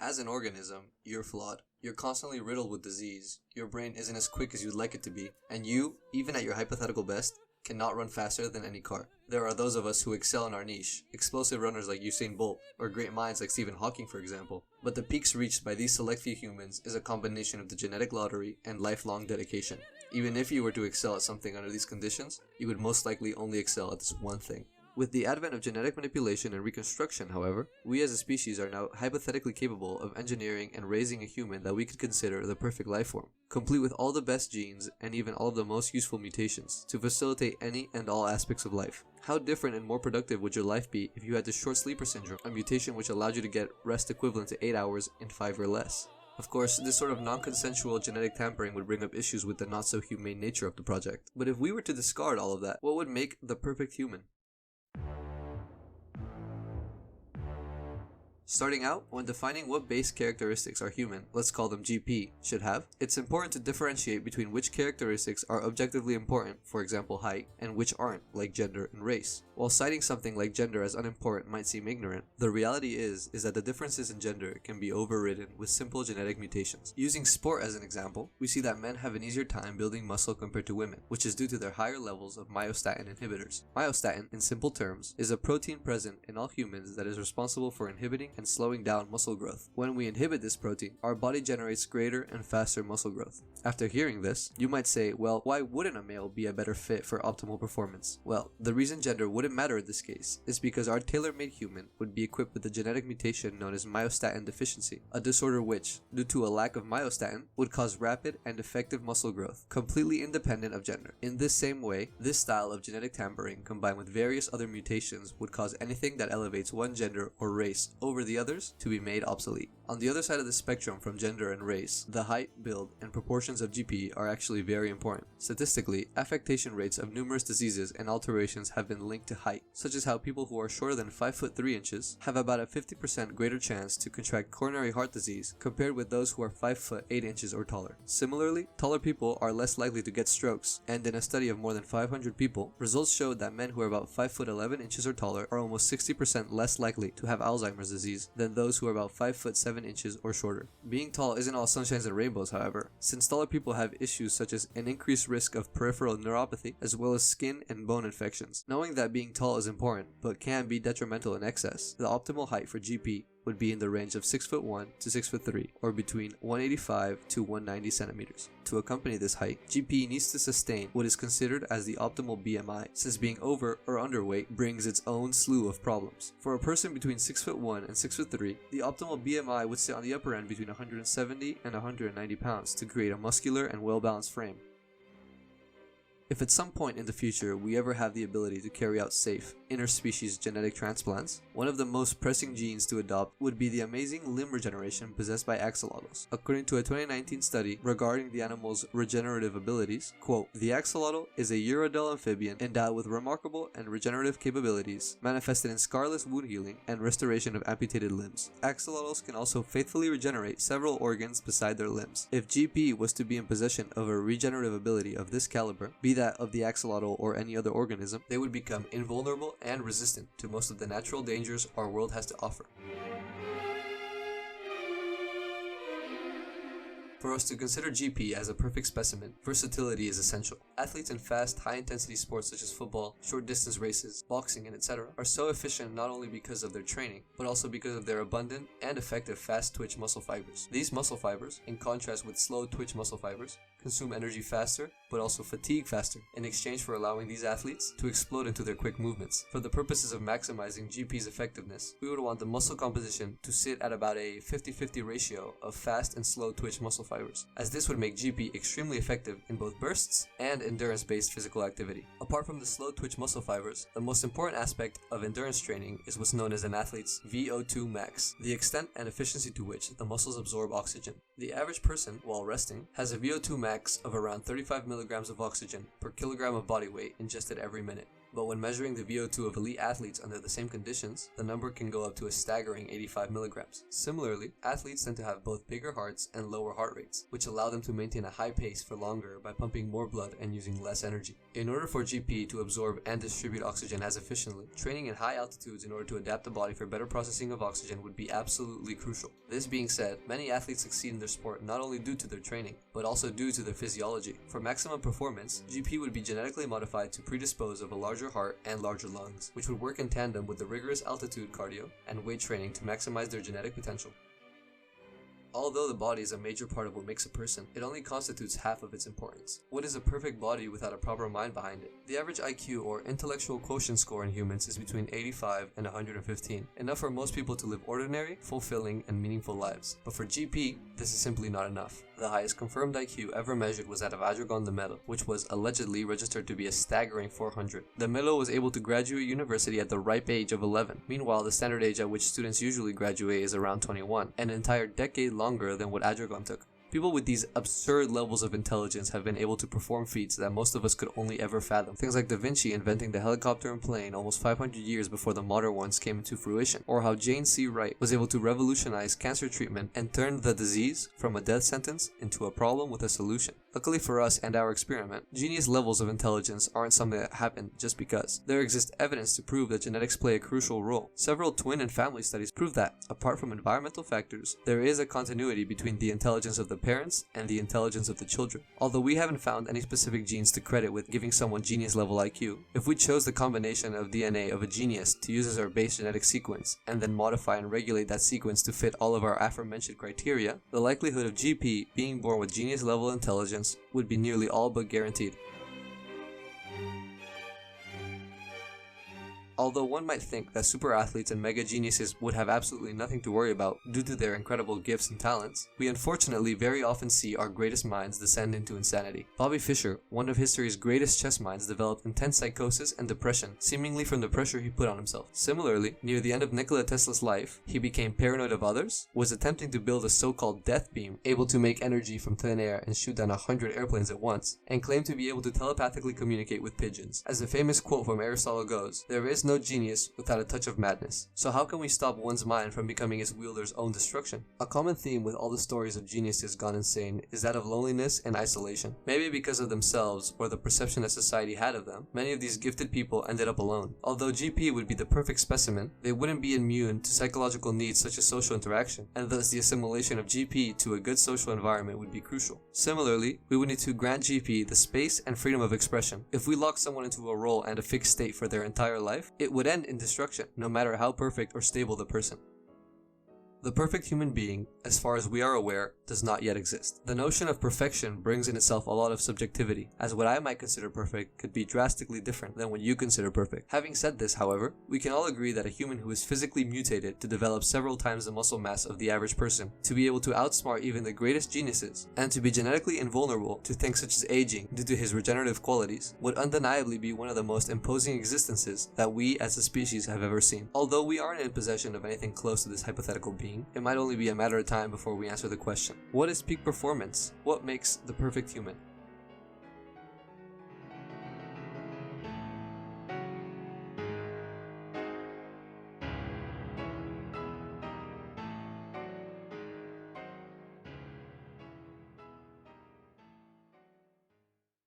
As an organism, you're flawed. You're constantly riddled with disease, your brain isn't as quick as you'd like it to be, and you, even at your hypothetical best, cannot run faster than any car. There are those of us who excel in our niche, explosive runners like Usain Bolt, or great minds like Stephen Hawking for example. But the peaks reached by these select few humans is a combination of the genetic lottery and lifelong dedication. Even if you were to excel at something under these conditions, you would most likely only excel at this one thing. With the advent of genetic manipulation and reconstruction, however, we as a species are now hypothetically capable of engineering and raising a human that we could consider the perfect life form, complete with all the best genes and even all of the most useful mutations to facilitate any and all aspects of life. How different and more productive would your life be if you had the short sleeper syndrome, a mutation which allowed you to get rest equivalent to 8 hours in 5 or less? Of course, this sort of non-consensual genetic tampering would bring up issues with the not-so-humane nature of the project. But if we were to discard all of that, what would make the perfect human? Starting out, when defining what base characteristics our human, let's call them GP, should have, it's important to differentiate between which characteristics are objectively important, for example height, and which aren't, like gender and race. While citing something like gender as unimportant might seem ignorant, the reality is that the differences in gender can be overridden with simple genetic mutations. Using sport as an example, we see that men have an easier time building muscle compared to women, which is due to their higher levels of myostatin inhibitors. Myostatin, in simple terms, is a protein present in all humans that is responsible for inhibiting and slowing down muscle growth. When we inhibit this protein, our body generates greater and faster muscle growth. After hearing this, you might say, well, why wouldn't a male be a better fit for optimal performance? Well, the reason gender wouldn't matter in this case is because our tailor-made human would be equipped with a genetic mutation known as myostatin deficiency, a disorder which, due to a lack of myostatin, would cause rapid and effective muscle growth, completely independent of gender. In this same way, this style of genetic tampering combined with various other mutations would cause anything that elevates one gender or race over the others to be made obsolete. On the other side of the spectrum from gender and race, the height, build, and proportions of GP are actually very important. Statistically, affectation rates of numerous diseases and alterations have been linked to height, such as how people who are shorter than 5 foot 3 inches have about a 50% greater chance to contract coronary heart disease compared with those who are 5 foot 8 inches or taller. Similarly, taller people are less likely to get strokes, and in a study of more than 500 people, results showed that men who are about 5 foot 11 inches or taller are almost 60% less likely to have Alzheimer's disease than those who are about 5 foot 7 inches or shorter. Being tall isn't all sunshines and rainbows, however, since taller people have issues such as an increased risk of peripheral neuropathy as well as skin and bone infections. Knowing that being tall is important but can be detrimental in excess, the optimal height for GP would be in the range of 6'1" to 6'3", or between 185 to 190 centimeters. To accompany this height, GP needs to sustain what is considered as the optimal BMI, since being over or underweight brings its own slew of problems. For a person between 6'1" and 6'3", the optimal BMI would sit on the upper end between 170 and 190 pounds to create a muscular and well-balanced frame. If at some point in the future we ever have the ability to carry out safe, interspecies genetic transplants, one of the most pressing genes to adopt would be the amazing limb regeneration possessed by axolotls. According to a 2019 study regarding the animal's regenerative abilities, quote, "The axolotl is a Urodel amphibian endowed with remarkable and regenerative capabilities, manifested in scarless wound healing and restoration of amputated limbs. Axolotls can also faithfully regenerate several organs beside their limbs. If GP was to be in possession of a regenerative ability of this caliber, be that of the axolotl or any other organism, they would become invulnerable and resistant to most of the natural dangers our world has to offer." For us to consider GP as a perfect specimen, versatility is essential. Athletes in fast, high-intensity sports such as football, short-distance races, boxing, and etc. are so efficient not only because of their training, but also because of their abundant and effective fast-twitch muscle fibers. These muscle fibers, in contrast with slow-twitch muscle fibers, consume energy faster, but also fatigue faster, in exchange for allowing these athletes to explode into their quick movements. For the purposes of maximizing GP's effectiveness, we would want the muscle composition to sit at about a 50-50 ratio of fast and slow twitch muscle fibers, as this would make GP extremely effective in both bursts and endurance-based physical activity. Apart from the slow twitch muscle fibers, the most important aspect of endurance training is what's known as an athlete's VO2 max, the extent and efficiency to which the muscles absorb oxygen. The average person, while resting, has a VO2 max of around 35 milligrams of oxygen per kilogram of body weight ingested every minute. but when measuring the VO2 of elite athletes under the same conditions, the number can go up to a staggering 85 milligrams. Similarly, athletes tend to have both bigger hearts and lower heart rates, which allow them to maintain a high pace for longer by pumping more blood and using less energy. In order for GP to absorb and distribute oxygen as efficiently, training in high altitudes in order to adapt the body for better processing of oxygen would be absolutely crucial. This being said, many athletes succeed in their sport not only due to their training, but also due to their physiology. For maximum performance, GP would be genetically modified to predispose of a larger heart and larger lungs, which would work in tandem with the rigorous altitude cardio and weight training to maximize their genetic potential. Although the body is a major part of what makes a person, it only constitutes half of its importance. What is a perfect body without a proper mind behind it? The average IQ or intellectual quotient score in humans is between 85 and 115, enough for most people to live ordinary, fulfilling, and meaningful lives. But for GP, this is simply not enough. The highest confirmed IQ ever measured was that of Adragon the Melo, which was allegedly registered to be a staggering 400. The Melo was able to graduate university at the ripe age of 11. Meanwhile, the standard age at which students usually graduate is around 21, an entire decade longer than what Adragon took. People with these absurd levels of intelligence have been able to perform feats that most of us could only ever fathom. Things like Da Vinci inventing the helicopter and plane almost 500 years before the modern ones came into fruition, or how Jane C. Wright was able to revolutionize cancer treatment and turn the disease from a death sentence into a problem with a solution. Luckily for us and our experiment, genius levels of intelligence aren't something that happen just because. There exists evidence to prove that genetics play a crucial role. Several twin and family studies prove that, apart from environmental factors, there is a continuity between the intelligence of the parents and the intelligence of the children. Although we haven't found any specific genes to credit with giving someone genius level IQ, if we chose the combination of DNA of a genius to use as our base genetic sequence, and then modify and regulate that sequence to fit all of our aforementioned criteria, the likelihood of GP being born with genius level intelligence would be nearly all but guaranteed. Although one might think that super athletes and mega geniuses would have absolutely nothing to worry about due to their incredible gifts and talents, we unfortunately very often see our greatest minds descend into insanity. Bobby Fischer, one of history's greatest chess minds, developed intense psychosis and depression, seemingly from the pressure he put on himself. Similarly, near the end of Nikola Tesla's life, he became paranoid of others, was attempting to build a so-called death beam, able to make energy from thin air and shoot down 100 airplanes at once, and claimed to be able to telepathically communicate with pigeons. As the famous quote from Aristotle goes, "There is no genius without a touch of madness." So how can we stop one's mind from becoming its wielder's own destruction? A common theme with all the stories of geniuses gone insane is that of loneliness and isolation. Maybe because of themselves or the perception that society had of them, many of these gifted people ended up alone. Although GP would be the perfect specimen, they wouldn't be immune to psychological needs such as social interaction, and thus the assimilation of GP to a good social environment would be crucial. Similarly, we would need to grant GP the space and freedom of expression. If we lock someone into a role and a fixed state for their entire life, it would end in destruction, no matter how perfect or stable the person. The perfect human being, as far as we are aware, does not yet exist. The notion of perfection brings in itself a lot of subjectivity, as what I might consider perfect could be drastically different than what you consider perfect. Having said this, however, we can all agree that a human who is physically mutated to develop several times the muscle mass of the average person, to be able to outsmart even the greatest geniuses, and to be genetically invulnerable to things such as aging due to his regenerative qualities, would undeniably be one of the most imposing existences that we as a species have ever seen. Although we aren't in possession of anything close to this hypothetical being, it might only be a matter of time before we answer the question. What is peak performance? What makes the perfect human?